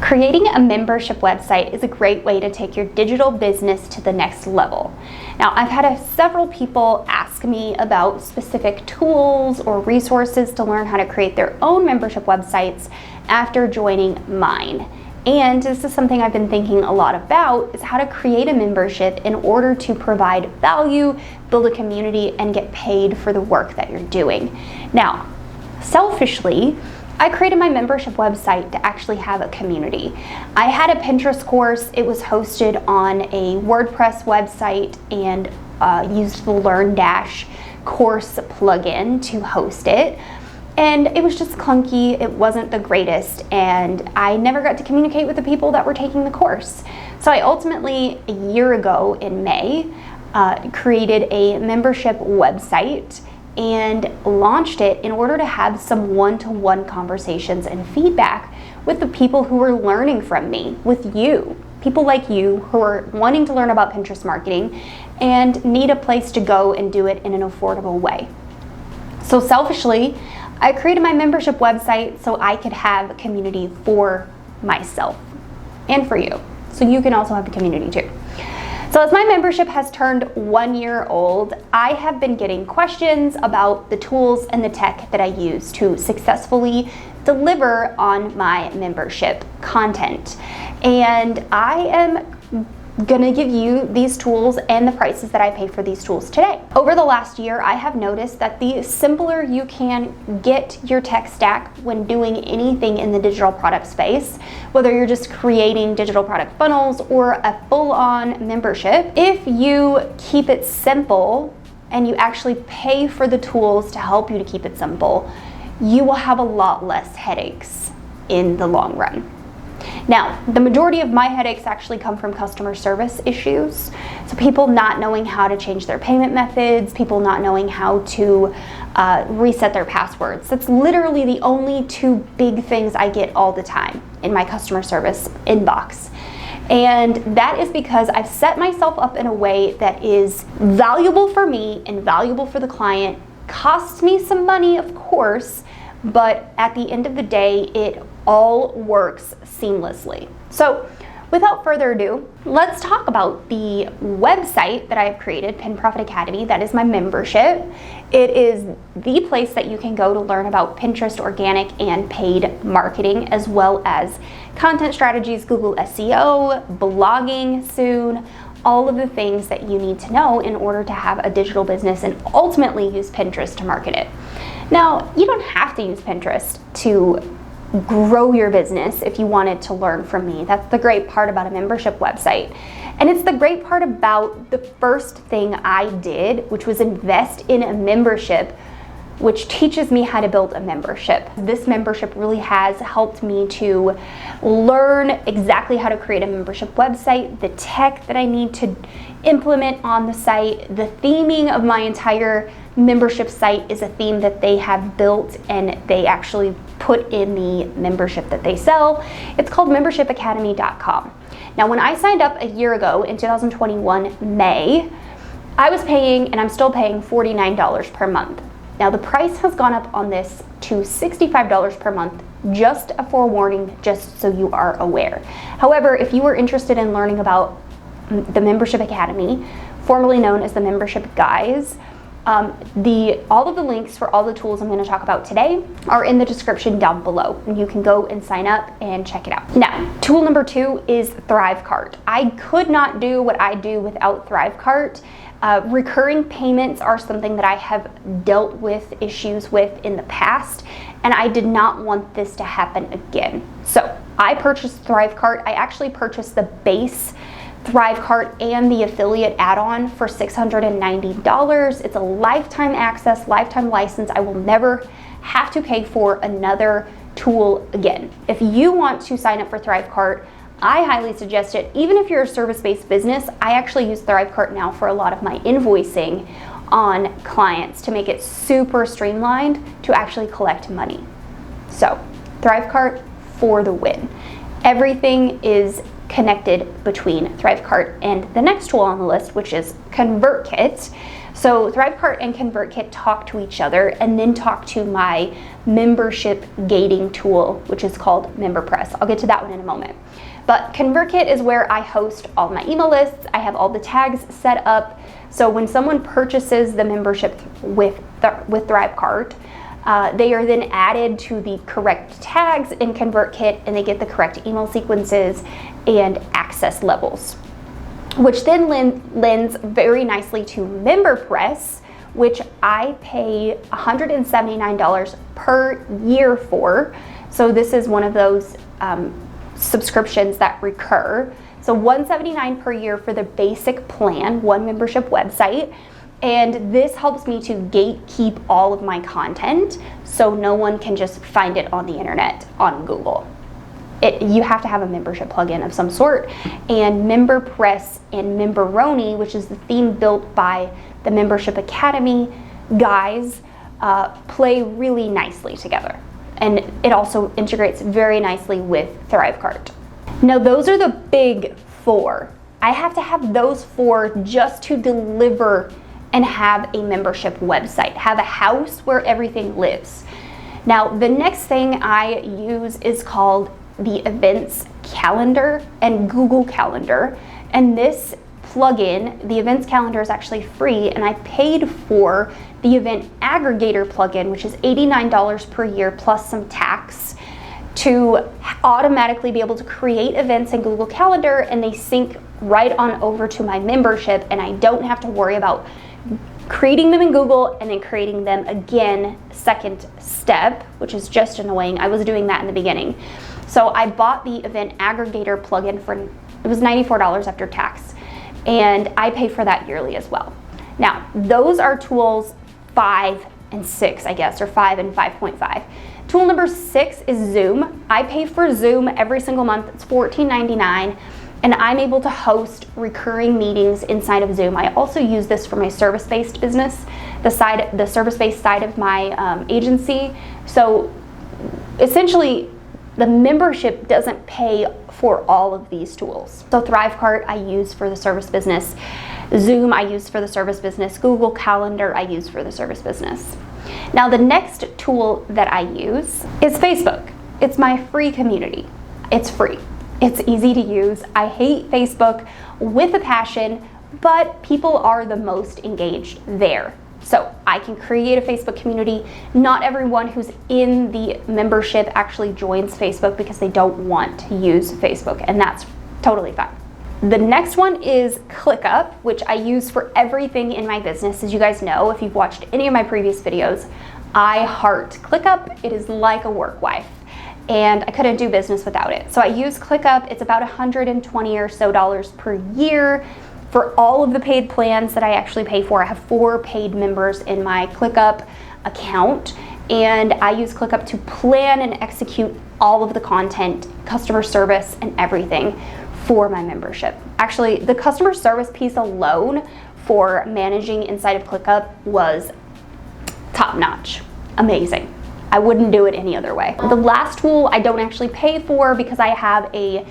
Creating a membership website is a great way to take your digital business to the next level. Now, I've had several people ask me about specific tools or resources to learn how to create their own membership websites after joining mine. And this is something I've been thinking a lot about, is how to create a membership in order to provide value, build a community, and get paid for the work that you're doing. Now, selfishly, I created my membership website to actually have a community. I had a Pinterest course. It was hosted on a WordPress website and used the LearnDash course plugin to host it. And it was just clunky. It wasn't the greatest, and I never got to communicate with the people that were taking the course. So I ultimately, a year ago in May, created a membership website and launched it in order to have some one-to-one conversations and feedback with the people who are learning from me, with you, people like you who are wanting to learn about Pinterest marketing and need a place to go and do it in an affordable way. So selfishly, I created my membership website so I could have a community for myself and for you, so you can also have a community too. So as my membership has turned 1 year old, I have been getting questions about the tools and the tech that I use to successfully deliver on my membership content. And I am gonna give you these tools and the prices that I pay for these tools today. Over the last year, I have noticed that the simpler you can get your tech stack when doing anything in the digital product space, whether you're just creating digital product funnels or a full-on membership, if you keep it simple and you actually pay for the tools to help you to keep it simple, you will have a lot less headaches in the long run. Now, the majority of my headaches actually come from customer service issues. So people not knowing how to change their payment methods, people not knowing how to reset their passwords. That's literally the only two big things I get all the time in my customer service inbox. And that is because I've set myself up in a way that is valuable for me and valuable for the client, costs me some money, of course, but at the end of the day, it all works seamlessly. So without further ado, let's talk about the website that I've created, Pin Profit Academy. That is my membership. It is the place that you can go to learn about Pinterest organic and paid marketing, as well as content strategies, Google SEO, blogging soon, all of the things that you need to know in order to have a digital business and ultimately use Pinterest to market it. Now, you don't have to use Pinterest to grow your business if you wanted to learn from me. That's the great part about a membership website. And it's the great part about the first thing I did, which was invest in a membership, which teaches me how to build a membership. This membership really has helped me to learn exactly how to create a membership website, the tech that I need to implement on the site. The theming of my entire membership site is a theme that they have built and they actually put in the membership that they sell. It's called membershipacademy.com. Now, when I signed up a year ago in 2021 May, I was paying, and I'm still paying, $49 per month. Now, the price has gone up on this to $65 per month, just a forewarning, just so you are aware. However, if you are interested in learning about the Membership Academy, formerly known as the Membership Guys, all of the links for all the tools I'm going to talk about today are in the description down below, and you can go and sign up and check it out. Now, tool number 2 is ThriveCart. I could not do what I do without ThriveCart. Recurring payments are something that I have dealt with issues with in the past, and I did not want this to happen again. So I purchased ThriveCart. I actually purchased the base ThriveCart and the affiliate add-on for $690. It's a lifetime access, lifetime license. I will never have to pay for another tool again. If you want to sign up for ThriveCart, I highly suggest it. Even if you're a service-based business, I actually use ThriveCart now for a lot of my invoicing on clients to make it super streamlined to actually collect money. So ThriveCart for the win. Everything is connected between ThriveCart and the next tool on the list, which is ConvertKit. So ThriveCart and ConvertKit talk to each other and then talk to my membership gating tool, which is called MemberPress. I'll get to that one in a moment. But ConvertKit is where I host all my email lists. I have all the tags set up. So when someone purchases the membership with ThriveCart, they are then added to the correct tags in ConvertKit, and they get the correct email sequences and access levels, which then lends very nicely to MemberPress, which I pay $179 per year for. So this is one of those subscriptions that recur. So $179 per year for the basic plan, one membership website. And this helps me to gatekeep all of my content so no one can just find it on the internet, on Google. You have to have a membership plugin of some sort. And MemberPress and Memberoni, which is the theme built by the Membership Academy guys, play really nicely together. And it also integrates very nicely with ThriveCart. Now those are the big four. I have to have those four just to deliver and have a membership website, have a house where everything lives. Now the next thing I use is called the Events Calendar and Google Calendar. And this plugin, the Events Calendar, is actually free, and I paid for the Event Aggregator plugin, which is $89 per year plus some tax, to automatically be able to create events in Google Calendar, and they sync right on over to my membership, and I don't have to worry about creating them in Google and then creating them again second step, which is just annoying. I was doing that in the beginning. So I bought the Event Aggregator plugin for, it was $94 after tax, and I pay for that yearly as well. Now, those are tools 5 and 6, I guess, or 5 and 5.5. Tool number 6 is Zoom. I pay for Zoom every single month. It's $14.99, and I'm able to host recurring meetings inside of Zoom. I also use this for my service-based business, the service-based side of my agency. So essentially, the membership doesn't pay for all of these tools. So ThriveCart I use for the service business. Zoom I use for the service business. Google Calendar I use for the service business. Now the next tool that I use is Facebook. It's my free community. It's free. It's easy to use. I hate Facebook with a passion, but people are the most engaged there. So I can create a Facebook community. Not everyone who's in the membership actually joins Facebook because they don't want to use Facebook, and that's totally fine. The next one is ClickUp, which I use for everything in my business. As you guys know, if you've watched any of my previous videos, I heart ClickUp. It is like a work wife, and I couldn't do business without it. So I use ClickUp. It's about $120 or so per year. For all of the paid plans that I actually pay for, I have 4 paid members in my ClickUp account, and I use ClickUp to plan and execute all of the content, customer service, and everything for my membership. Actually, the customer service piece alone for managing inside of ClickUp was top-notch, amazing. I wouldn't do it any other way. The last tool I don't actually pay for because I have a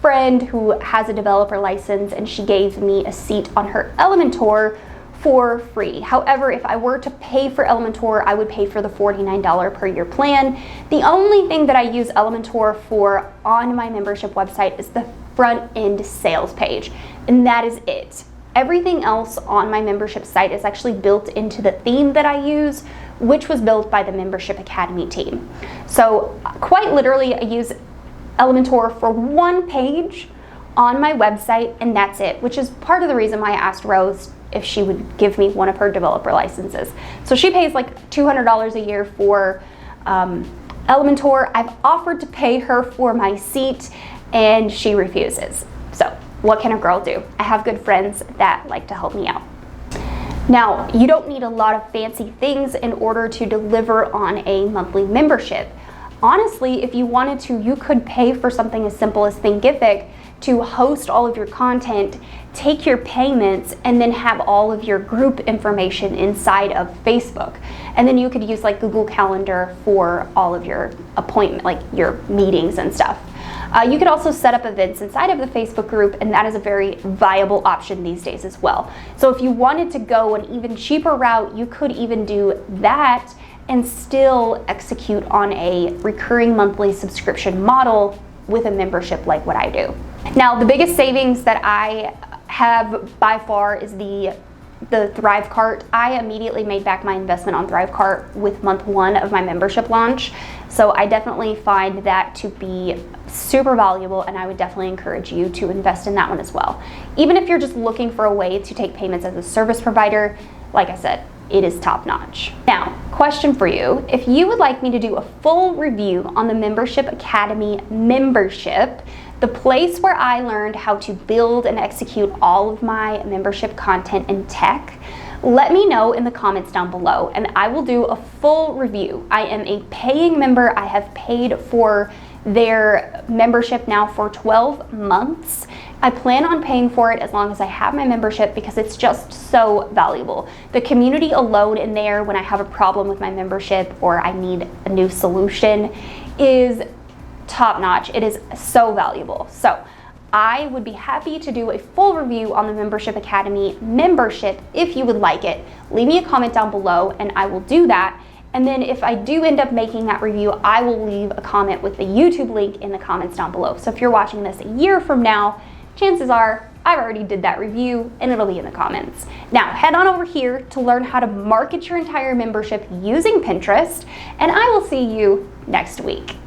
friend who has a developer license, and she gave me a seat on her Elementor for free. However, if I were to pay for Elementor, I would pay for the $49 per year plan. The only thing that I use Elementor for on my membership website is the front end sales page, and that is it. Everything else on my membership site is actually built into the theme that I use, which was built by the Membership Academy team. So quite literally, I use Elementor for one page on my website, and that's it, which is part of the reason why I asked Rose if she would give me one of her developer licenses. So she pays like $200 a year for Elementor. I've offered to pay her for my seat, and she refuses. So what can a girl do? I have good friends that like to help me out. Now, you don't need a lot of fancy things in order to deliver on a monthly membership. Honestly, if you wanted to, you could pay for something as simple as Thinkific to host all of your content, take your payments, and then have all of your group information inside of Facebook. And then you could use like Google Calendar for all of your appointment, like your meetings and stuff. You could also set up events inside of the Facebook group, and that is a very viable option these days as well. So if you wanted to go an even cheaper route, you could even do that and still execute on a recurring monthly subscription model with a membership like what I do. Now, the biggest savings that I have by far is the Thrive Cart. I immediately made back my investment on Thrive Cart with month 1 of my membership launch. So I definitely find that to be super valuable, and I would definitely encourage you to invest in that one as well. Even if you're just looking for a way to take payments as a service provider, like I said, it is top notch. Now, question for you. If you would like me to do a full review on the Membership Academy membership, the place where I learned how to build and execute all of my membership content and tech, let me know in the comments down below and I will do a full review. I am a paying member. I have paid for their membership now for 12 months. I plan on paying for it as long as I have my membership because it's just so valuable. The community alone in there when I have a problem with my membership or I need a new solution is top notch. It is so valuable. So I would be happy to do a full review on the Membership Academy membership if you would like it. Leave me a comment down below and I will do that. And then if I do end up making that review, I will leave a comment with the YouTube link in the comments down below. So if you're watching this a year from now, chances are I've already did that review and it'll be in the comments. Now head on over here to learn how to market your entire membership using Pinterest, and I will see you next week.